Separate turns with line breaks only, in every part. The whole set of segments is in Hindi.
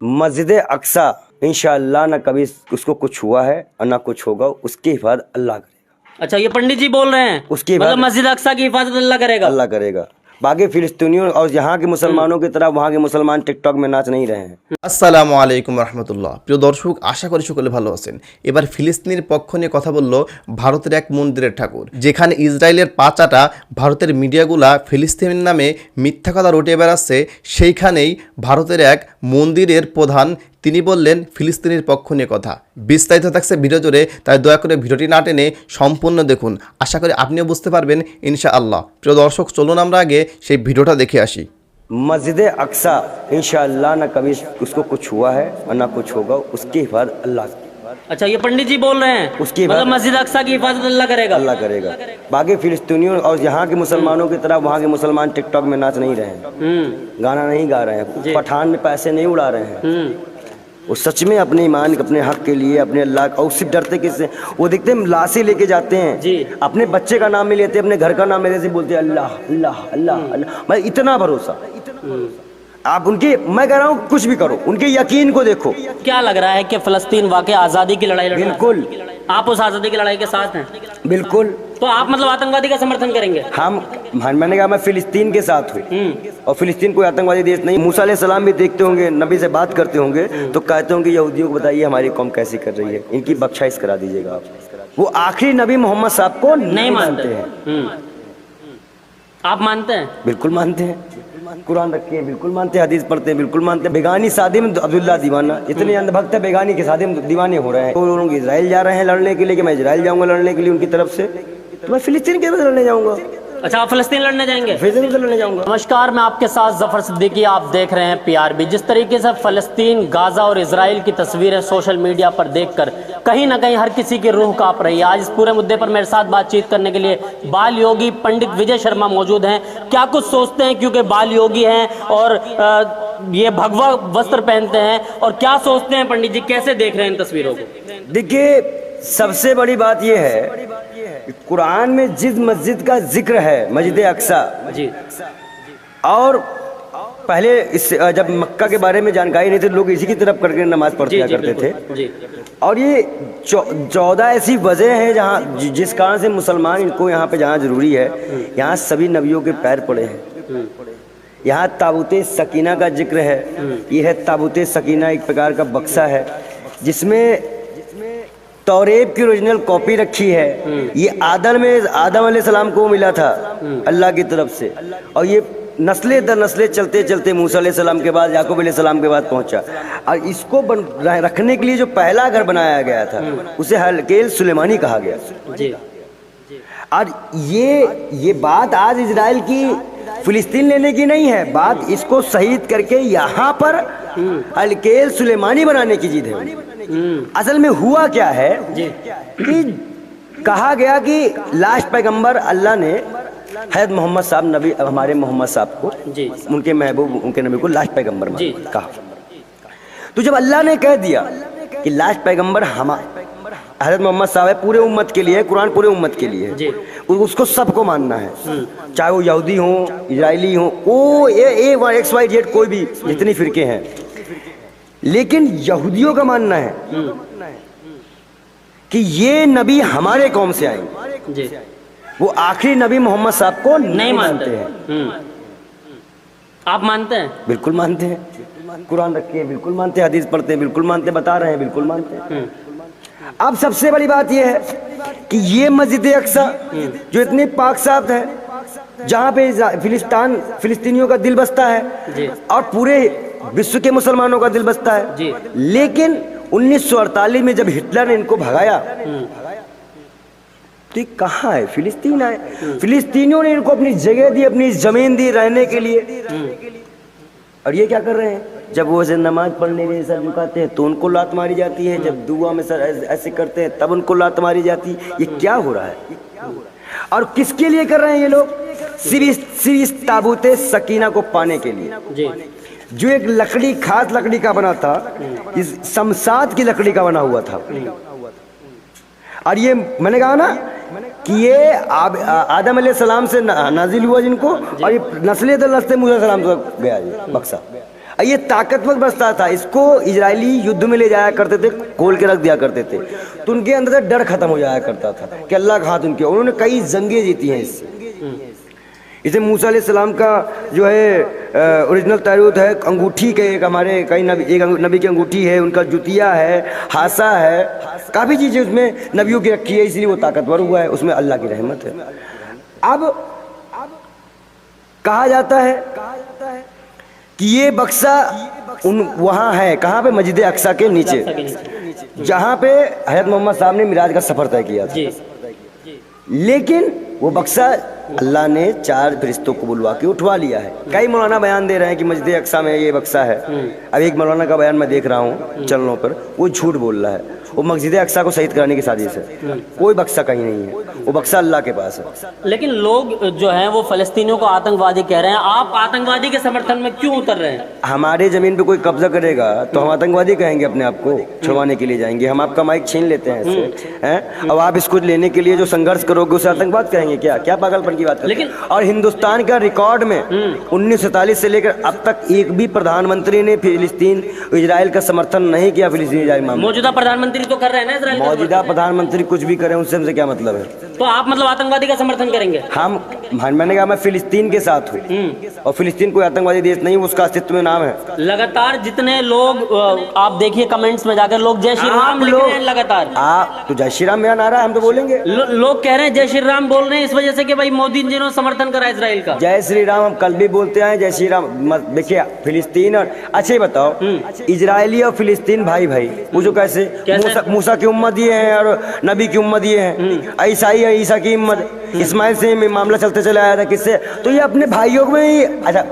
मस्जिद अक्सा इंशाअल्लाह ना कभी उसको कुछ हुआ है और ना कुछ होगा, उसकी हिफाजत अल्लाह करेगा।
अच्छा, ये पंडित जी बोल रहे हैं
उसकी
मतलब मस्जिद अक्सा की हिफाजत अल्लाह करेगा।
अल्लाह करेगा। बाकी फिलिस्तीनियों और यहाँ के मुसलमानों की तरह वहाँ के मुसलमान टिकटॉक में नाच नहीं रहे हैं।
আসসালামু আলাইকুম রহমতুল্লাহ। প্রিয় দর্শক, আশা করি সকলে ভালো আছেন। এবার ফিলিস্তিনের পক্ষ নিয়ে কথা বলল ভারতের এক মন্দিরের ঠাকুর, যেখানে ইসরায়েলের পাচাটা ভারতের মিডিয়াগুলা ফিলিস্তিনের নামে মিথ্যা কথা রটিয়ে বেড়াচ্ছে, সেইখানেই ভারতের এক মন্দিরের প্রধান তিনি বললেন ফিলিস্তিনের পক্ষ নিয়ে কথা। বিস্তারিত থাকছে ভিডিও জুড়ে, তাই দয়া করে ভিডিওটি না টেনে সম্পূর্ণ দেখুন। আশা করি আপনিও বুঝতে পারবেন ইনশাআল্লাহ। প্রিয় দর্শক, চলুন আমরা আগে সেই ভিডিওটা দেখে আসি।
मस्जिद अक्सा इंशाअल्लाह ना कभी उसको कुछ हुआ है और ना कुछ होगा, उसकी हिफाजत अल्लाह करेगा।
अच्छा, ये पंडित जी बोल रहे हैं
उसकी
मतलब मस्जिद अक्सा की हिफाजत अल्लाह करेगा।
अल्लाह करेगा। बाकी फिलिस्तीनियों और यहाँ के मुसलमानों की तरह वहाँ के मुसलमान टिकटॉक में नाच नहीं रहे हैं, गाना नहीं गा रहे हैं, पठान में पैसे नहीं उड़ा रहे हैं। वो सच में अपने ईमान, अपने हक के लिए, अपने अल्लाह और उससे डरते किससे? वो देखते हैं लाशें लेके जाते हैं
जी,
अपने बच्चे का नाम नहीं लेते, अपने घर का नाम नहीं लेते, बोलते हैं अल्लाह अल्लाह अल्लाह अल्लाह। मैं इतना भरोसा, आप उनकी, मैं कह रहा हूँ कुछ भी करो, उनके यकीन को देखो।
क्या लग रहा है कि फलस्तीन वाकई आज़ादी की लड़ाई लड़ रहा है?
बिल्कुल।
आप उस आज़ादी की लड़ाई के साथ हैं?
बिल्कुल।
तो आप मतलब आतंकवादी का समर्थन करेंगे?
मैंने कहा मैं फिलिस्तीन के साथ हूँ, और फिलिस्तीन कोई आतंकवादी देश नहीं। मूसा अलैहिस्सलाम भी देखते होंगे, नबी से बात करते होंगे तो कहते होंगे यहूदियों को बताइए हमारी कौम कैसी कर रही है, इनकी बख्शाइश करा दीजिएगा आप। वो आखिरी नबी मोहम्मद साहब को नहीं मानते हैं।
आप मानते हैं?
बिल्कुल मानते हैं। कुरान रखे हैं, बिल्कुल मानते हैं। हदीस पढ़ते हैं, बिल्कुल मानते हैं। बेगानी शादी में अब्दुल्ला दीवाना, इतने अंधभक्त है, बेगानी की शादी में दीवाने हो रहे हैं। तो लोग इजराइल जा रहे हैं लड़ने के लिए कि मैं इजराइल जाऊंगा लड़ने के लिए उनकी तरफ से, तो मैं फिलिस्तीन के तरफ लड़ने जाऊंगा।
अच्छा, आप फलस्तीन लड़ने जाएंगे?
फिलिस्तीन से लड़ने जाऊंगा।
नमस्कार, मैं आपके साथ जफर सिद्दीकी, आप देख रहे हैं पीआरबी। जिस तरीके से फलस्तीन, गाजा और इजराइल की तस्वीरें सोशल मीडिया पर देखकर कहीं ना कहीं हर किसी की रूह कांप रही है। आज इस पूरे मुद्दे पर मेरे साथ बातचीत करने के लिए बाल योगी पंडित विजय शर्मा मौजूद हैं। क्या कुछ सोचते हैं, क्योंकि बाल योगी हैं और ये भगवा वस्त्र पहनते हैं, और क्या सोचते हैं पंडित जी, कैसे देख रहे हैं इन तस्वीरों को?
देखिए, सबसे बड़ी बात यह है कुरान में जिस मस्जिद का जिक्र है, मस्जिद अक्सा
जी, और
पहले इस जब मक्का के बारे में जानकारी नहीं थी, लोग इसी की तरफ करके नमाज पढ़ते करते थे जी। और ये 14 ऐसी वजह हैं जहाँ जिस कारण से मुसलमान इनको यहाँ पे जाना जरूरी है। यहाँ सभी नबियों के पैर पड़े हैं। यहाँ ताबूते सकीना का जिक्र है। ये है ताबूते सकीना, एक प्रकार का बक्सा है जिसमें तौरेब की ओरिजिनल कॉपी रखी है। ये आदम अलैहिस्सलाम को मिला था अल्लाह की तरफ से, और ये नस्ले दर नस्ले चलते चलते मूसा अलैहिस्सलाम के बाद, याकूब अलैहिस्सलाम के बाद पहुंचा। और इसको रखने के लिए जो पहला घर बनाया गया था उसे हलकेल सुलेमानी कहा गया जी। और ये बात आज इजराइल की फिलिस्तीन लेने की नहीं है, बात इसको शहीद करके यहाँ पर हलकेल सुलेमानी बनाने की जिद है। असल में हुआ क्या है कि कहा गया कि लास्ट पैगंबर अल्लाह ने हज़रत मोहम्मद साहब, नबी हमारे मोहम्मद साहब को, उनके महबूब, उनके नबी को लास्ट पैगंबर कहा। तो जब अल्लाह ने कह दिया कि लास्ट पैगंबर हज़रत मोहम्मद साहब है, पूरे उम्मत के लिए है, कुरान पूरे उम्मत के लिए है, उसको सबको मानना है, चाहे वो यहूदी हो, इजरायली हो, वो XYZ कोई भी, जितनी फिरके हैं। लेकिन यहूदियों का मानना है कि ये नबी हमारे कौम से आएंगे, वो आखिरी नबी मोहम्मद साहब को नहीं मानते हैं।
आप मानते हैं?
बिल्कुल मानते हैं। कुरान रखे हैं, बिल्कुल मानते हैं। हदीस पढ़ते हैं, बिल्कुल मानते हैं। बता रहे हैं, बिल्कुल मानते हैं। अब सबसे बड़ी बात यह है कि ये मस्जिद अक्सा जो इतनी पाक साफ है, जहाँ पे फिलिस्तीनियों का दिल बसता है और पूरे विश्व के मुसलमानों का दिल बसता है जी। लेकिन 1948 में जब हिटलर ने इनको भगाया तो कहाँ है? फिलिस्तीन आए। फिलिस्तीनियों ने इनको अपनी जगह दी, अपनी जमीन दी रहने के लिए। और ये क्या कर रहे हैं? जब वो नमाज पढ़ने के लिए सर झुकाते हैं तो उनको लात मारी जाती है, जब दुआ में सर ऐसे करते हैं तब उनको लात मारी जाती है। ये क्या हो रहा है? और किसके लिए कर रहे हैं ये लोग? सिर्फ ताबूते सकीना को पाने के लिए जी। जो एक लकड़ी, खास लकड़ी का बना था, इस शमशाद की लकड़ी का बना हुआ था। और ये मैंने कहा ना कि ये आदम अलैहिस्सलाम से नाजिल हुआ जिनको, और ये नस्ले दर नस्ले मूसा अलैहिस्सलाम तक गया ये बक्सा। ये ताकतवर बस्ता था, इसको इजरायली युद्ध में ले जाया करते थे, खोल के रख दिया करते थे, तो उनके अंदर से डर खत्म हो जाया करता था कि अल्लाह का हाथ उनके, उन्होंने कई जंगें जीती हैं इससे। इसे मूसा अलैहिस्सलाम का जो है ओरिजिनल तारूत है, अंगूठी के एक हमारे कई नबी की अंगूठी है, उनका जुतिया है, हासा है, काफ़ी चीज़ें उसमें नबियों की रखी है, इसलिए वो ताकतवर हुआ है, उसमें अल्लाह की रहमत है। अब कहा जाता है कि ये बक्सा वहाँ है, कहाँ पे? मस्जिद अक्सा के नीचे, जहाँ पे हज़रत मोहम्मद साहब ने मिराज का सफ़र तय किया था। लेकिन वो बक्सा अल्लाह ने 4 फरिश्तों को बुलवा के उठवा लिया है। कई मौलाना बयान दे रहे हैं कि मस्जिद अक्सा में ये बक्सा है। अब एक मौलाना का बयान मैं देख रहा हूँ चैनलों पर, वो झूठ बोल रहा है, वो मस्जिद अक्सा को शहीद कराने की साजिश है। कोई बक्सा कहीं नहीं है, वो बक्सा अल्लाह के पास है।
लेकिन लोग जो हैं वो फ़लस्तीनियों को आतंकवादी कह रहे हैं, आप आतंकवादी के समर्थन में क्यों उतर रहे हैं?
हमारे ज़मीन पे कोई कब्जा करेगा तो हम आतंकवादी कहेंगे, अपने आप को छुड़वाने के लिए जाएंगे, हम आपका माइक छीन लेते हैं इससे, हैं? अब आप इसको लेने के लिए जो संघर्ष करोगे उसे आतंकवाद कहेंगे? क्या पागलपन की बात है। और हिंदुस्तान का रिकॉर्ड में 1947 से लेकर अब तक एक भी प्रधानमंत्री ने फिलिस्तीन इजराइल का समर्थन नहीं किया। फिलिस्तीन इजराइल मामले
मौजूदा प्रधानमंत्री तो कर रहे हैं ना इजराइल,
मौजूदा प्रधानमंत्री कुछ भी करें उससे हमसे क्या मतलब है?
तो आप मतलब आतंकवादी का समर्थन करेंगे?
मैंने कहा मैं फिलिस्तीन के साथ हूँ, और फिलिस्तीन कोई आतंकवादी देश नहीं, उसका अस्तित्व में नाम है।
लगातार जितने लोग आप देखिए कमेंट्स में जाकर लोग जय श्री राम लिख रहे हैं लगातार।
आप तो जय श्री राम मेरा नारा हम तो बोलेंगे।
लोग कह रहे हैं जय श्री राम बोल रहे हैं इस वजह से कि भाई मोदी जी ने समर्थन करा इजराइल का।
जय श्री राम हम कल भी बोलते हैं, जय श्री राम। देखिए फिलिस्तीन और अच्छा ही बताओ, इजरायली और फिलिस्तीन भाई भाई पूछो कैसे? मूसा की उम्मत ये है और नबी की उम्मत ये है, ईसाई है ईसा की उम्मत, इस्माइल से मामला चलते चला आया था, किससे? तो ये अपने भाइयों में ही। अच्छा,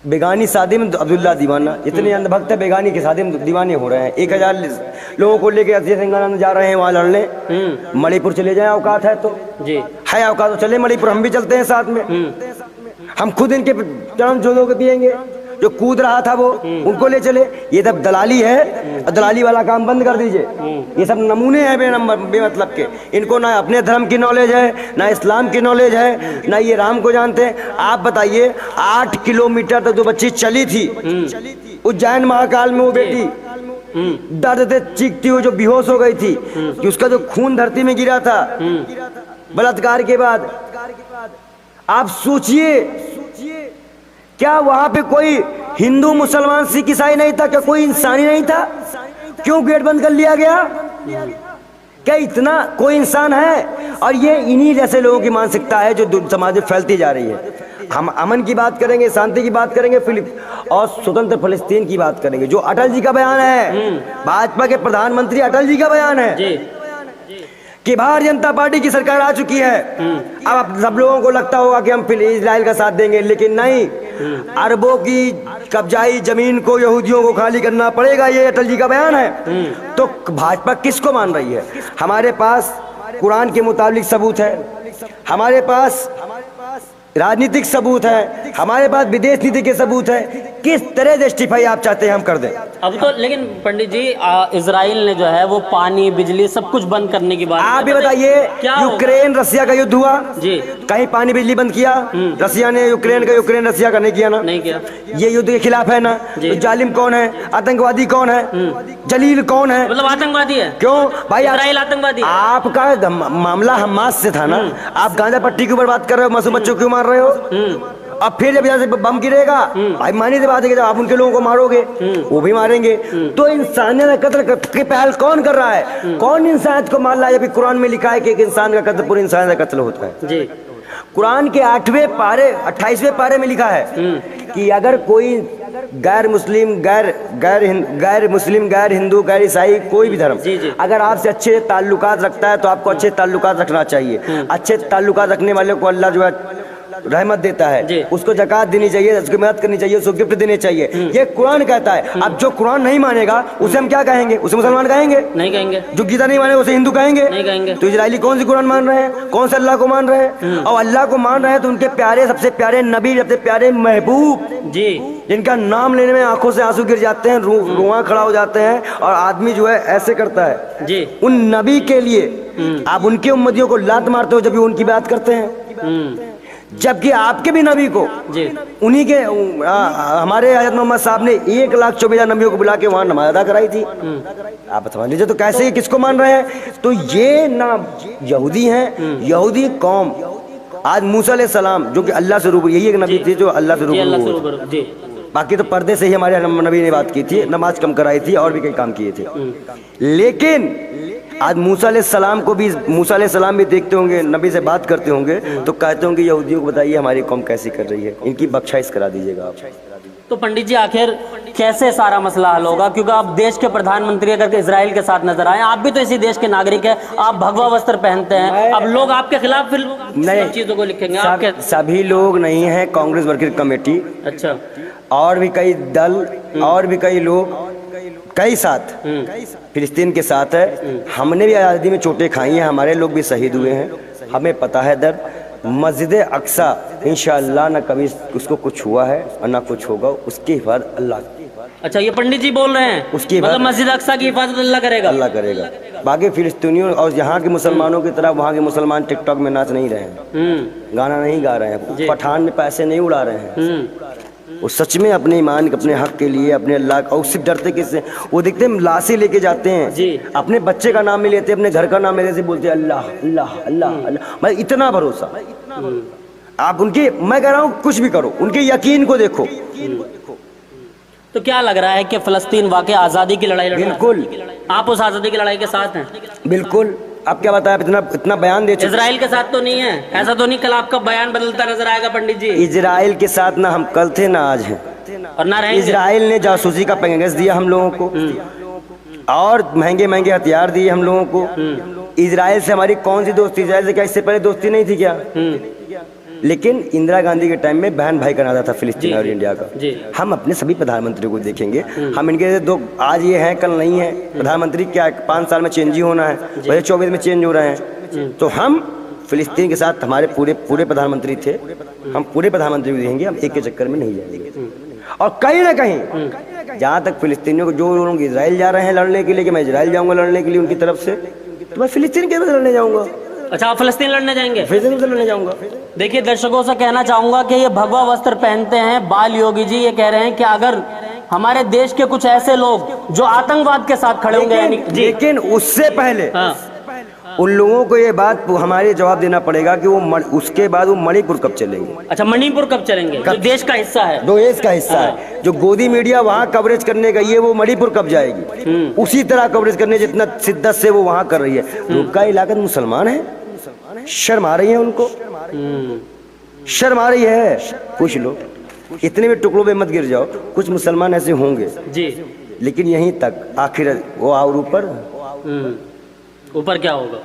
बेगानी शादी में अब्दुल्ला दीवाना, इतने अंधभक्त है, बेगानी की शादी में दीवाने हो रहे हैं। 1000 लोगों को लेके अजय सिंह जा रहे हैं वहाँ लड़ने। मणिपुर चले जाए, औकात है तो
जी है,
औकात तो चले मणिपुर, हम भी चलते हैं साथ में। हम खुद इनके चरण जोड़ों के पियेंगे, जो कूद रहा था वो उनको ले चले। ये सब दलाली है, दलाली वाला काम बंद कर दीजिए। ये सब नमूने हैं बेमतलब के, इनको ना अपने धर्म की नॉलेज है, ना इस्लाम की नॉलेज है, ना ये राम को जानते हैं। आप बताइए 8 किलोमीटर तक जो बच्ची चली थी उज्जैन महाकाल में, वो बेटी दर्द से चीखती हुई जो बेहोश हो गई थी, कि उसका जो खून धरती में गिरा था बलात्कार के बाद। आप सोचिए, क्या वहां पे कोई हिंदू मुसलमान सिख ईसाई नहीं था? क्या कोई इंसानी नहीं था? क्यों गेट बंद कर लिया गया? क्या इतना कोई इंसान है? और ये इन्हीं जैसे लोगों की मानसिकता है जो समाज में फैलती जा रही है। हम अमन की बात करेंगे, शांति की बात करेंगे, और स्वतंत्र फिलिस्तीन की बात करेंगे, जो अटल जी का बयान है, भाजपा के प्रधानमंत्री अटल जी का बयान है कि भारतीय जनता पार्टी की सरकार आ चुकी है। अब सब लोगों को लगता होगा कि हम इजराइल का साथ देंगे, लेकिन नहीं, अरबों की कब्जाई जमीन को यहूदियों को खाली करना पड़ेगा, ये अटल जी का बयान है। तो भाजपा किसको मान रही है? हमारे पास कुरान के मुताबिक सबूत है, हमारे पास राजनीतिक सबूत है, हमारे पास विदेश नीति के सबूत है। किस तरह जस्टिफाई आप चाहते हैं हम कर दें?
अब तो लेकिन पंडित जी इजराइल ने जो है वो पानी बिजली सब कुछ बंद करने की बात।
आप भी बताइए, यूक्रेन रसिया का युद्ध हुआ
जी,
कहीं पानी बिजली बंद किया रसिया ने यूक्रेन का? यूक्रेन रसिया का नहीं किया ना,
नहीं किया। ये
युद्ध के खिलाफ है ना? तो जालिम कौन है? आतंकवादी कौन है? जलील कौन है?
मतलब आतंकवादी है।
क्यों भाई?
इजराइल आतंकवादी।
आपका मामला हमास से था ना, आप गांजा पट्टी के ऊपर बात कर रहे हो, मासूम बच्चों क्यों मार रहे हो? अब फिर जब यहाँ से बम गिरेगा, भाई मानी से बात है कि जब आप उनके लोगों को मारोगे वो भी मारेंगे। तो इंसानियत का कत्ल की पहल कौन कर रहा है? कौन इंसानियत को मार रहा है? अभी कुरान में लिखा है कि एक इंसान का कत्ल पूरी इंसानियत का कत्ल होता है जी। कुरान के 8वें पारे 28वें पारे में लिखा है कि अगर कोई गैर मुस्लिम गैर हिंदू गैर ईसाई कोई भी धर्म अगर आपसे अच्छे ताल्लुकात रखता है तो आपको अच्छे ताल्लुकात रखना चाहिए। अच्छे ताल्लुकात रखने वाले को अल्लाह जो है रहमत देता है, उसको ज़कात देनी चाहिए, उसकी मदद करनी चाहिए, उसको गिफ्ट देने चाहिए। ये कुरान कहता है। अब जो कुरान नहीं मानेगा उसे हम क्या कहेंगे? उसे मुसलमान कहेंगे? नहीं कहेंगे। जो गीता नहीं मानेगा उसे हिंदू कहेंगे? नहीं कहेंगे। तो इजरायली कौन सी कुरान मान रहे हैं? कौन से अल्लाह को मान रहे हैं? और अल्लाह को मान रहे हैं तो उनके प्यारे, सबसे प्यारे नबी, सबसे प्यारे महबूब जी, जिनका नाम लेने में आंखों से आंसू गिर जाते हैं, रुआं खड़ा हो जाते हैं और आदमी जो है ऐसे करता है जी। उन नबी के लिए आप उनके उम्मतियों को लात मारते हो जब भी उनकी बात करते हैं। जबकि आपके भी नबी को
जी
उन्हीं के हमारे हज़रत मोहम्मद साहब ने 1,24,000 नबियों को बुला के वहाँ नमाज अदा कराई थी। आप समझ लीजिए तो कैसे ये किसको मान रहे हैं? तो ये ना यहूदी हैं, यहूदी कौम। आज मूसा अलैहिस्सलाम जो कि अल्लाह से रूबरू, यही एक नबी थे जो अल्लाह से
जी अल्लाह से
रूबरू,
रूबरू जी
बाकी तो पर्दे से ही हमारे नबी ने बात की थी, नमाज कम कराई थी और भी कई काम किए थे। लेकिन आज मूसा अलैहिस्सलाम को भी, मूसा अलैहिस्सलाम भी देखते होंगे, नबी से बात करते होंगे तो कहते होंगे यहूदियों को बताइए हमारी कौम कैसी कर रही है, इनकी बख्शाइश करा दीजिएगा आप।
तो पंडित जी आखिर कैसे सारा मसला हल होगा? क्योंकि आप देश के प्रधानमंत्री अगर इजराइल के साथ नजर आए, आप भी तो इसी देश के नागरिक हैं, आप भगवा वस्त्र पहनते हैं, अब लोग आपके खिलाफ फिर
नहीं
चीजों को लिखेंगे आपके।
सभी लोग नहीं है, कांग्रेस वर्किंग कमेटी
अच्छा
और भी कई दल और भी कई लोग कई साथ फिलिस्तीन के साथ है। हमने भी आज़ादी में चोटें खाई हैं, हमारे लोग भी शहीद हुए हैं, हमें पता है दर्द। मस्जिद अक्सा इंशाअल्लाह ना कभी उसको कुछ हुआ है और ना कुछ होगा, उसकी हिफाजत अल्लाह।
अच्छा ये पंडित जी बोल रहे हैं
उसकी
मतलब मस्जिद अक्सा की हिफाजत अल्लाह करेगा?
अल्लाह करेगा। बाकी फिलिस्तीनियों और यहाँ के मुसलमानों की तरह वहाँ के मुसलमान टिकटॉक में नाच नहीं रहे हैं, गाना नहीं गा रहे हैं, पठान में पैसे नहीं उड़ा रहे हैं। वो सच में अपने ईमान, अपने हक के लिए, अपने अल्लाह का, उससे डरते किससे? वो देखते हैं लाशें लेके जाते हैं
जी,
अपने बच्चे का नाम नहीं लेते, अपने घर का नाम नहीं लेते, बोलते अल्लाह अल्लाह अल्लाह अल्लाह। मैं इतना भरोसा, आप उनके, मैं कह रहा हूँ कुछ भी करो, उनके यकीन को देखो।
तो क्या लग रहा है कि फलस्तीन वाकई आज़ादी की लड़ाई लड़ रहा है?
बिल्कुल,
आप उस आज़ादी की लड़ाई के साथ हैं?
बिल्कुल। आप क्या बताया, इतना बयान दे चुके।
इजराइल के साथ तो नहीं है, ऐसा तो नहीं कल आपका बयान बदलता नजर आएगा पंडित जी?
इजराइल के साथ ना हम कल थे ना आज हैं,
और ना रहेंगे।
इजराइल ने जासूसी का पैकेज दिया हम लोगों को और महंगे महंगे हथियार दिए हम लोगों को। इजराइल से हमारी कौन सी दोस्ती? इजराइल से क्या इससे पहले दोस्ती नहीं थी क्या? लेकिन इंदिरा गांधी के टाइम में बहन भाई का नाता था फिलिस्तीन और इंडिया का। हम अपने सभी प्रधानमंत्रियों को देखेंगे, हम इनके दो आज ये हैं कल नहीं है प्रधानमंत्री, क्या 5 साल में चेंज ही होना है, वैसे 24 में चेंज हो रहे हैं। तो हम फिलिस्तीन के साथ, हमारे पूरे प्रधानमंत्री थे, हम पूरे प्रधानमंत्री को देखेंगे, हम एक के चक्कर में नहीं जाएंगे। और कहीं ना कहीं जहाँ तक फिलिस्तीनियों को, जो लोग इजराइल जा रहे हैं लड़ने के लिए कि मैं इजराइल जाऊँगा लड़ने के लिए उनकी तरफ से, तो मैं फिलिस्तीन के तरफ लड़ने जाऊँगा।
अच्छा आप फलस्तीन लड़ने जाएंगे?
फिलिस्तीन से लड़ने जाऊँगा।
देखिए दर्शकों से कहना चाहूंगा कि ये भगवा वस्त्र पहनते हैं बाल योगी जी, ये कह रहे हैं कि अगर हमारे देश के कुछ ऐसे लोग जो आतंकवाद के साथ खड़े होंगे,
लेकिन उससे पहले उन लोगों को ये बात हमारे जवाब देना पड़ेगा कि वो उसके बाद वो मणिपुर कब चलेंगे।
अच्छा मणिपुर कब चलेंगे? जो देश का हिस्सा है,
जो देश का हिस्सा है, जो गोदी मीडिया वहाँ कवरेज करने गई है, वो मणिपुर कब जाएगी? उसी तरह कवरेज करने जितना शिद्दत से वो वहाँ कर रही है। उनका इलाका मुसलमान है, शर्म आ रही है उनको, शर्म आ रही है। कुछ लोग इतने भी टुकड़ों में मत गिर जाओ, कुछ मुसलमान ऐसे होंगे जी, लेकिन यहीं तक, आखिर वो और
ऊपर क्या होगा?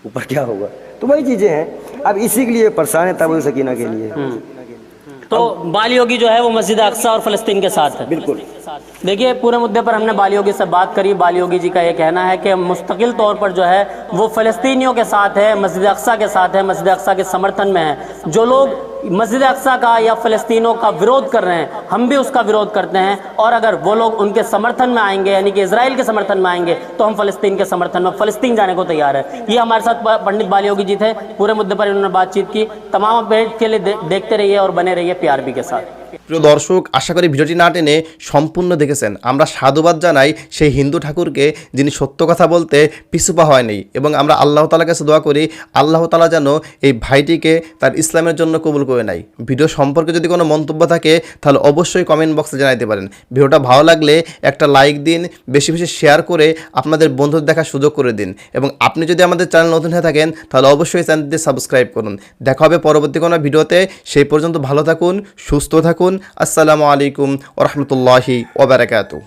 ऊपर क्या होगा? तो वही चीजें हैं। अब इसी के लिए परेशान है तब सकीना के लिए।
तो बाल योगी जो है वो मस्जिद अक्सा और फलस्तीन के साथ है।
बिल्कुल।
देखिए पूरे मुद्दे पर हमने बाल योगी से बात करी। बाल योगी जी का ये कहना है कि मुस्तकिल तौर पर जो है वो फलस्तीनियों के साथ है, मस्जिद अक्सा के साथ है, मस्जिद अक्सा के समर्थन में है। जो लोग मस्जिद अक्सा का या फलस्तीनों का विरोध कर रहे हैं, हम भी उसका विरोध करते हैं, और अगर वो लोग उनके समर्थन में आएंगे, यानी कि इजराइल के समर्थन में आएंगे, तो हम फलस्तीन के समर्थन में फलस्तीन जाने को तैयार है। ये हमारे साथ पंडित बाल योगी जी थे, पूरे मुद्दे पर इन्होंने बातचीत की। तमाम अपडेट के लिए देखते रहिए और बने रहिए PRB के साथ।
প্রিয় দর্শক, আশা করি ভিডিওটি না টেনে সম্পূর্ণ দেখেছেন। আমরা সাধুবাদ জানাই সেই হিন্দু ঠাকুরকে যিনি সত্য কথা বলতে পিছুপা হয়নি, এবং আমরা আল্লাহ তাআলার কাছে দোয়া করি আল্লাহ তাআলা যেন এই ভাইটিকে তার ইসলামের জন্য কবুল করে নেয়। ভিডিও সম্পর্কে যদি কোনো মন্তব্য থাকে তাহলে অবশ্যই কমেন্ট বক্সে জানাতে পারেন। ভিডিওটা ভালো লাগলে একটা লাইক দিন, বেশি বেশি শেয়ার করে আপনাদের বন্ধুদের দেখার সুযোগ করে দিন, এবং আপনি যদি আমাদের চ্যানেল নতুন হয়ে থাকেন তাহলে অবশ্যই চ্যানেলটি সাবস্ক্রাইব করুন। দেখা হবে পরবর্তী কোনো ভিডিওতে। সেই পর্যন্ত ভালো থাকুন, সুস্থ থাকুন। আসসালামু আলাইকুম ওয়া রাহমাতুল্লাহি ওয়া বারাকাতুহু।